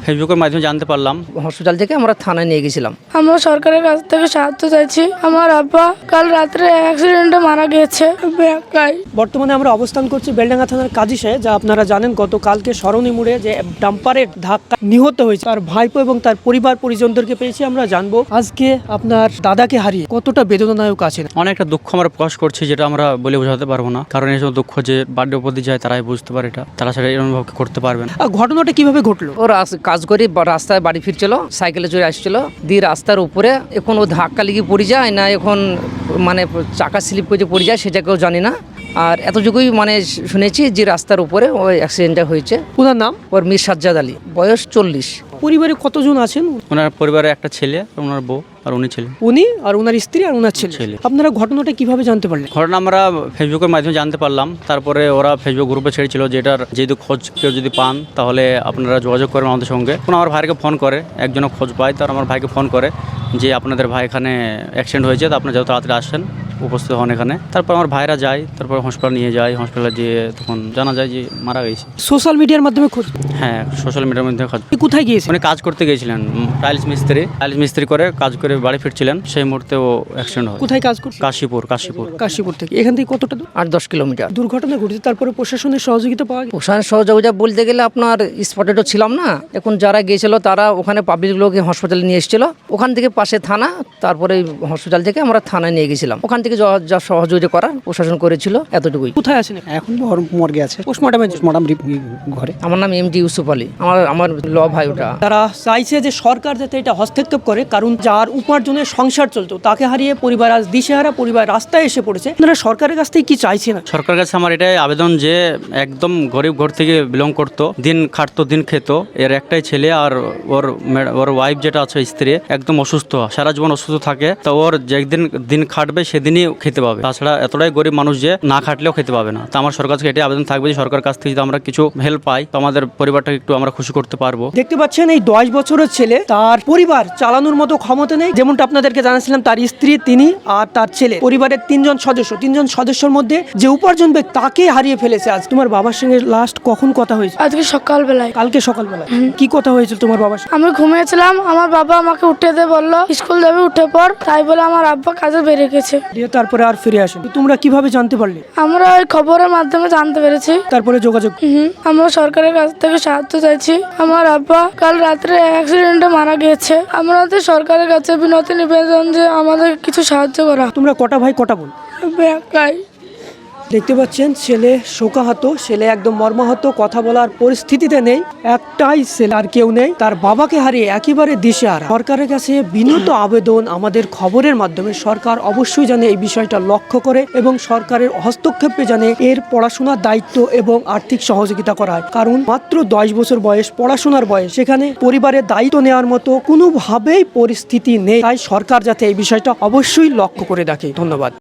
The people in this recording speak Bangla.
ফেসবুকের মাধ্যমে জানতে পারলাম। হসপিটাল থেকে আমরা থানায় নিয়ে গেছিলাম। আমরা সরকারের কাছ থেকে সাহায্য চাইছি। আমার আব্বা কাল রাত্রে অ্যাক্সিডেন্টে মারা গিয়েছে। বর্তমানে আমরা অবস্থান করছি বেলডাঙ্গা থানার কাজিশে, যা আপনারা জানেন গতকালকে সরণি মোড়ে যে ডাম্পারের ধাক্কা নিহত হয়েছে তার ভাইপো এবং তার পরিবার পরিজনদেরকে পেয়েছি। আমরা জানবো আজকে আপনার দাদাকে হারিয়ে কতটা বেদনাদায়ক আছেন। অনেকটা দুঃখ আমরা প্রকাশ করছি, যেটা আমরা বলে বোঝাতে পারবো না, কারণ এইসব দুঃখ যে বার্থডে উপর দিয়ে যায় তারাই বুঝতে পারে, এটা তারা সেটা এই অনুভব করতে পারবেন। ঘটনাটা কিভাবে ঘটলো? ও কাজ করে রাস্তায় বাড়ি ফিরছিল, সাইকেলে চড়ে আসছিল, দিয়ে রাস্তার উপরে এখন ও ধাক্কা লেগে পড়ে যায় না এখন মানে চাকা স্লিপ করে পড়ে যায় সেটা কেউ জানি না। আর এতটুকুই মানে শুনেছি যে রাস্তার উপরে ওই অ্যাক্সিডেন্টটা হয়েছে। ওনার নাম? ওর মির সাজ্জাদ আলী, বয়স 40। পরিবারে কতজন আছেন? ওনার পরিবারে একটা ছেলে, ওনার বউ আর উনি ছেলে। উনি আর ওনার স্ত্রী আর ওনার ছেলে। আপনারা ঘটনাটা কিভাবে জানতে পারলেন? ঘটনা আমরা ফেসবুকের মাধ্যমে জানতে পারলাম। তারপরে ওরা ফেসবুক গ্রুপে ছেড়েছিল যে এটার যেহেতু খোঁজ কেউ যদি পান তাহলে আপনারা যোগাযোগ করবেন আমাদের সঙ্গে। আমার ভাইকে ফোন করে, একজনও খোঁজ পায়, তার আমার ভাইকে ফোন করে যে আপনাদের ভাই এখানে অ্যাক্সিডেন্ট হয়েছে, তো আপনারা যত তাড়াতাড়ি আসেন উপস্থিত হন এখানে। তারপর আমার ভাইরা যায়, তারপর হসপিটাল নিয়ে যায়। হসপিটালে যেয়ে তখন জানা যায় যে মারা গেছে। সোশ্যাল মিডিয়ার মাধ্যমে খোঁজ? হ্যাঁ, সোশ্যাল মিডিয়ার মধ্যে খোঁজ। কোথায় গিয়েছে? উনি কাজ করতে গিয়েছিলেন, টাইলস মিস্ত্রি করে কাজ করে বাড়ি ফিরছিলেন, সেই মুহূর্তে ও অ্যাক্সিডেন্ট হয়। কোথায় কাজ করছে? কাশীপুর থেকে। এখান থেকে কতটা দূর? 8-10 কিলোমিটার। দুর্ঘটনা ঘটেছে, তারপরে প্রশাসনের সহযোগিতা পাওয়া গেছে? প্রশাসনের সহযোগিতা বলতে গেলে আপনার স্পটেডও ছিলাম না, এখন যারা গিয়েছিল তারা ওখানে পাবলিকগুলোকে হসপিটালে নিয়ে এসেছিল, ওখান থেকে পাশে থানা, তারপরে হসপিটাল থেকে আমরা থানায় নিয়ে গেছিলাম। ওখান থেকে যা সহযোগিতা করার প্রশাসন করেছিল, এতটুকুই। কোথায় আছেন এখন? মর্গে আছে, পোস্টমর্টম ঘরে। আমার নাম এমডি ইউসুফ আলী, আমার ল ভাই ওটা। তারা চাইছে যে সরকার যাতে এটা হস্তক্ষেপ করে, কারণ যার উপার্জনের সংসার চলতো তাকে হারিয়ে পরিবার আজ দিশেহারা, পরিবার রাস্তায় এসে পড়েছে। আপনারা সরকারের কাছ থেকে কি চাইছেন? সরকারের কাছে আমার এটাই আবেদন যে একদম গরিব ঘর থেকে বিলং করতো, দিন খাটতো দিন খেত, এর একটাই ছেলে আর ওর ওয়াইফ যেটা আছে স্ত্রী একদম অসুস্থ, সারা জীবন অসুস্থ থাকে, তো ওর যেদিন দিন খাটবে সেদিনই খেতে পাবে, তাছাড়া এতটাই গরিব মানুষ যে না খাটলেও খেতে পাবে না। তো আমার সরকার কাছে এটাই আবেদন থাকবে যে সরকার কাছ থেকে যদি আমরা কিছু হেল্প পাই তো আমাদের পরিবারটাকে একটু আমরা খুশি করতে পারবো। দেখতে পাচ্ছেন এই 10 বছরের ছেলে, তার পরিবার চালানোর মতো ক্ষমতা নেই। যেমনটা আপনাদেরকে জানাছিলাম, তার স্ত্রী, তিনি আর তার ছেলে, পরিবারের 3জন সদস্যের মধ্যে যে উপার্জন ব্যক্তি তাকে হারিয়ে ফেলেছে। আজ তোমার বাবার সঙ্গে লাস্ট কখন কথা হয়েছে? আজকে সকালবেলায়। কালকে সকালবেলা কি কথা হয়েছিল তোমার বাবার সঙ্গে? আমি ঘুমিয়েছিলাম, আমার বাবা আমাকে উঠে দে বললো, স্কুল যাবে উঠে পর, তাই বলে আমার আব্বা কাজে বেরিয়ে গেছে। তারপরে আর ফিরে আসেন। তোমরা কিভাবে জানতে পারলে? আমরা ওই খবরের মাধ্যমে জানতে পেরেছি। তারপরে যোগাযোগ? আমরা সরকারের কাছ থেকে সাহায্য চাইছি। আমার আব্বা কাল রাত্রে অ্যাক্সিডেন্টে মারা গিয়েছে। আমাদের সরকারের কাছে বিনতি নিবেদন যে আমাদের কিছু সাহায্য করা। তোমরা কটা ভাই কটা বোন? একাই। দেখতে পাচ্ছেন ছেলে শোকাহত, ছেলে একদম মর্মাহত, কথা বলার পরিস্থিতিতে নেই, একটাই ছেলে, আর কেউ নেই। তার বাবাকে হারিয়ে একেবারে দিশেহারা। সরকারের কাছে বিনীত আবেদন, আমাদের খবরের মাধ্যমে সরকার অবশ্যই জানে এই বিষয়টা লক্ষ্য করে এবং সরকারের হস্তক্ষেপে জানে এর পড়াশোনার দায়িত্ব এবং আর্থিক সহযোগিতা করা হয়। কারণ মাত্র 10 বছর বয়স, পড়াশোনার বয়স, সেখানে পরিবারের দায়িত্ব নেওয়ার মতো কোনোভাবেই পরিস্থিতি নেই। তাই সরকার যাতে এই বিষয়টা অবশ্যই লক্ষ্য করে দেখে। ধন্যবাদ।